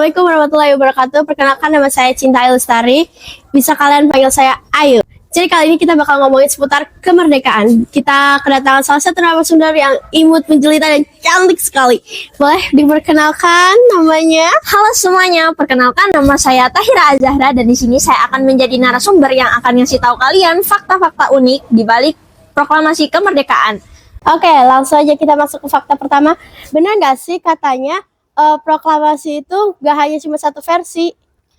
Assalamualaikum warahmatullahi wabarakatuh. Perkenalkan, nama saya Cinta Ayu Lestari. Bisa kalian panggil saya Ayu. Jadi kali ini kita bakal ngomongin seputar kemerdekaan. Kita kedatangan salah satu narasumber yang imut, menjelita, dan cantik sekali. Boleh diperkenalkan namanya? Halo semuanya, perkenalkan nama saya Tahira Azahra dan di sini saya akan menjadi narasumber yang akan ngasih tahu kalian fakta-fakta unik di balik proklamasi kemerdekaan. Oke, langsung aja kita masuk ke fakta pertama. Benar nggak sih katanya proklamasi itu gak hanya cuma satu versi?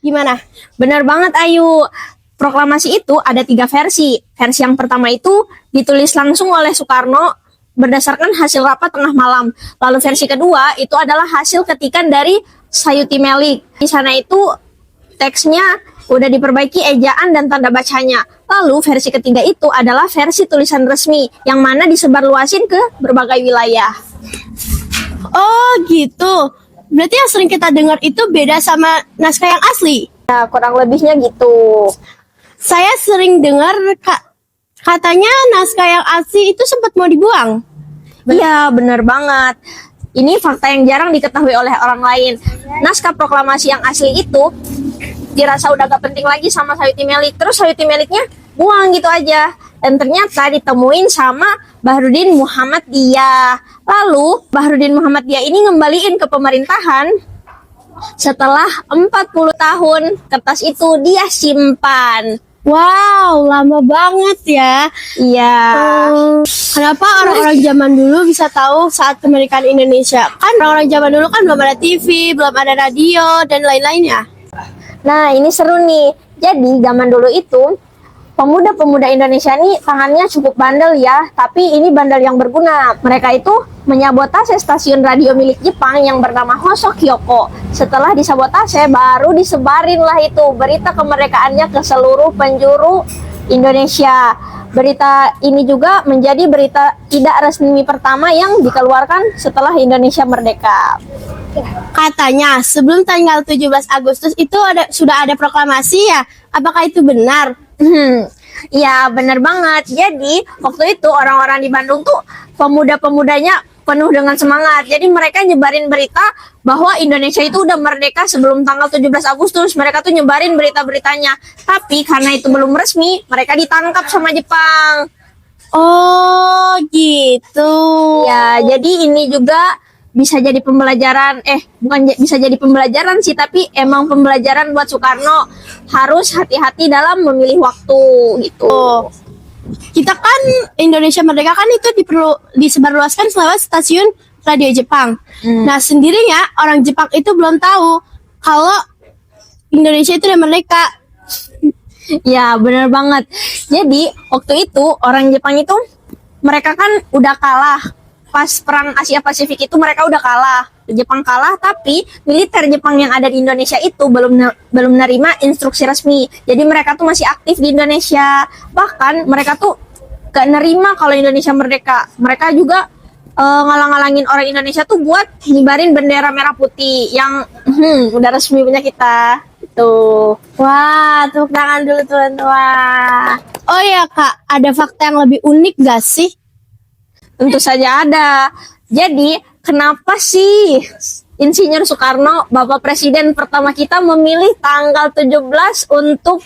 Gimana? Benar banget Ayu. Proklamasi itu ada 3 versi. Versi yang pertama itu ditulis langsung oleh Soekarno berdasarkan hasil rapat tengah malam. Lalu versi kedua itu adalah hasil ketikan dari Sayuti Melik. Di sana itu teksnya udah diperbaiki ejaan dan tanda bacanya. Lalu versi ketiga itu adalah versi tulisan resmi yang mana disebarluasin ke berbagai wilayah. Oh gitu. Berarti yang sering kita dengar itu beda sama naskah yang asli? Ya, kurang lebihnya gitu. Saya sering dengar katanya naskah yang asli itu sempat mau dibuang. Iya, benar banget. Ini fakta yang jarang diketahui oleh orang lain. Naskah proklamasi yang asli itu dirasa udah gak penting lagi sama Sayuti Melik. Terus Sayuti Meliknya buang gitu aja. Dan ternyata ditemuin sama Bahrudin Muhammadiyah. Lalu Bahrudin Muhammadiyah ini ngembaliin ke pemerintahan. Setelah 40 tahun kertas itu dia simpan. Wow, lama banget ya. Iya. Kenapa orang-orang zaman dulu bisa tahu saat kemerdekaan Indonesia? Kan orang-orang zaman dulu kan belum ada TV, belum ada radio, dan lain-lainnya. Nah, ini seru nih. Jadi, zaman dulu itu, pemuda-pemuda Indonesia ini tangannya cukup bandel ya. Tapi ini bandel yang berguna. Mereka itu menyabotase stasiun radio milik Jepang yang bernama Hoso Kyoko. Setelah disabotase, baru disebarin lah itu berita kemerdekaannya ke seluruh penjuru Indonesia. Berita ini juga menjadi berita tidak resmi pertama yang dikeluarkan setelah Indonesia merdeka. Katanya sebelum tanggal 17 Agustus itu sudah ada proklamasi ya. Apakah itu benar? Ya benar banget. Jadi waktu itu orang-orang di Bandung tuh pemuda-pemudanya penuh dengan semangat. Jadi mereka nyebarin berita bahwa Indonesia itu udah merdeka sebelum tanggal 17 Agustus. Mereka tuh nyebarin berita-beritanya. Tapi karena itu belum resmi, mereka ditangkap sama Jepang. Oh gitu. Ya, jadi ini juga bisa jadi pembelajaran, bukan bisa jadi pembelajaran sih, tapi emang pembelajaran buat Soekarno. Harus hati-hati dalam memilih waktu gitu. Kita kan Indonesia merdeka kan itu disebarluaskan lewat stasiun radio Jepang. Nah sendirinya orang Jepang itu belum tahu kalau Indonesia itu udah merdeka. Ya benar banget. Jadi waktu itu orang Jepang itu mereka kan udah kalah. Pas perang Asia Pasifik itu mereka udah kalah. Jepang kalah, tapi militer Jepang yang ada di Indonesia itu belum nerima instruksi resmi. Jadi mereka tuh masih aktif di Indonesia. Bahkan mereka tuh gak nerima kalau Indonesia merdeka. Mereka juga ngalang-ngalangin orang Indonesia tuh buat ngibarin bendera merah putih yang udah resmi punya kita. Tuh. Wah, tepuk tangan dulu teman-teman. Oh ya Kak, ada fakta yang lebih unik gak sih? Tentu saja ada. Jadi, kenapa sih Insinyur Soekarno, Bapak Presiden pertama kita, memilih tanggal 17 untuk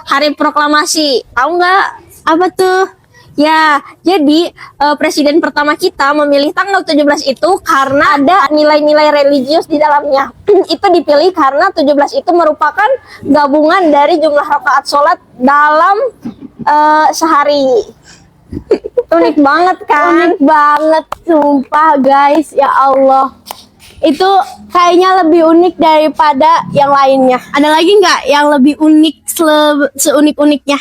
hari proklamasi? Tahu nggak? Apa tuh? Ya, jadi Presiden pertama kita memilih tanggal 17 itu karena ada nilai-nilai religius di dalamnya. Itu dipilih karena 17 itu merupakan gabungan dari jumlah rakaat sholat dalam sehari. Unik banget kan? Unik banget, sumpah guys, ya Allah. Itu kayaknya lebih unik daripada yang lainnya. Ada lagi nggak yang lebih unik seunik-uniknya?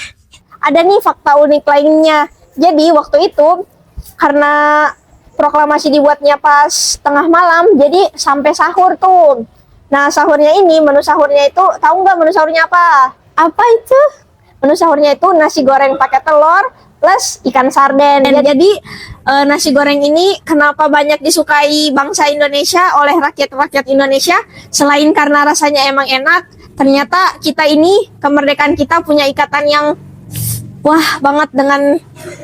Ada nih fakta unik lainnya. Jadi waktu itu karena proklamasi dibuatnya pas tengah malam, jadi sampai sahur tuh. Nah sahurnya ini, menu sahurnya itu, tahu nggak menu sahurnya apa? Apa itu? Menu sahurnya itu nasi goreng pakai telur plus ikan sarden. Jadi nasi goreng ini kenapa banyak disukai bangsa Indonesia oleh rakyat-rakyat Indonesia? Selain karena rasanya emang enak, ternyata kita ini, kemerdekaan kita punya ikatan yang wah banget dengan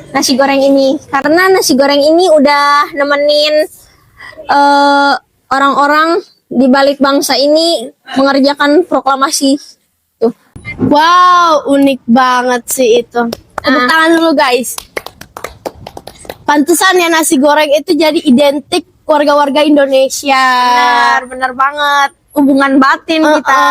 nasi goreng ini. Karena nasi goreng ini udah nemenin orang-orang di balik bangsa ini mengerjakan proklamasi. Tuh. Wow, unik banget sih itu. Tepuk tangan dulu guys. Pantesan ya nasi goreng itu jadi identik warga-warga Indonesia. Benar banget. Hubungan batin kita.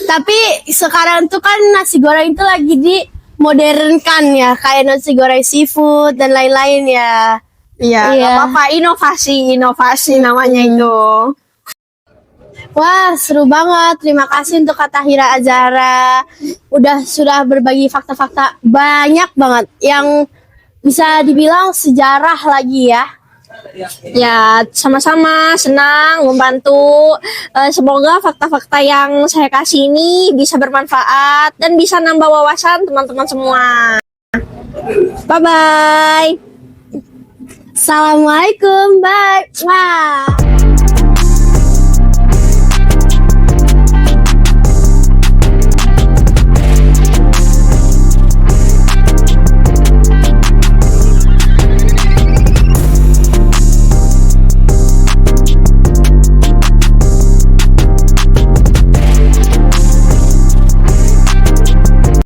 Tapi sekarang tuh kan nasi goreng itu lagi dimodernkan ya, kayak nasi goreng seafood dan lain-lain ya. Iya, nggak apa-apa, inovasi namanya itu. Wah, seru banget. Terima kasih untuk Kak Tahira Azhara. Sudah berbagi fakta-fakta banyak banget yang bisa dibilang sejarah lagi ya. Ya, sama-sama senang membantu. Semoga fakta-fakta yang saya kasih ini bisa bermanfaat dan bisa nambah wawasan teman-teman semua. Bye-bye. Assalamualaikum. Bye. Wah.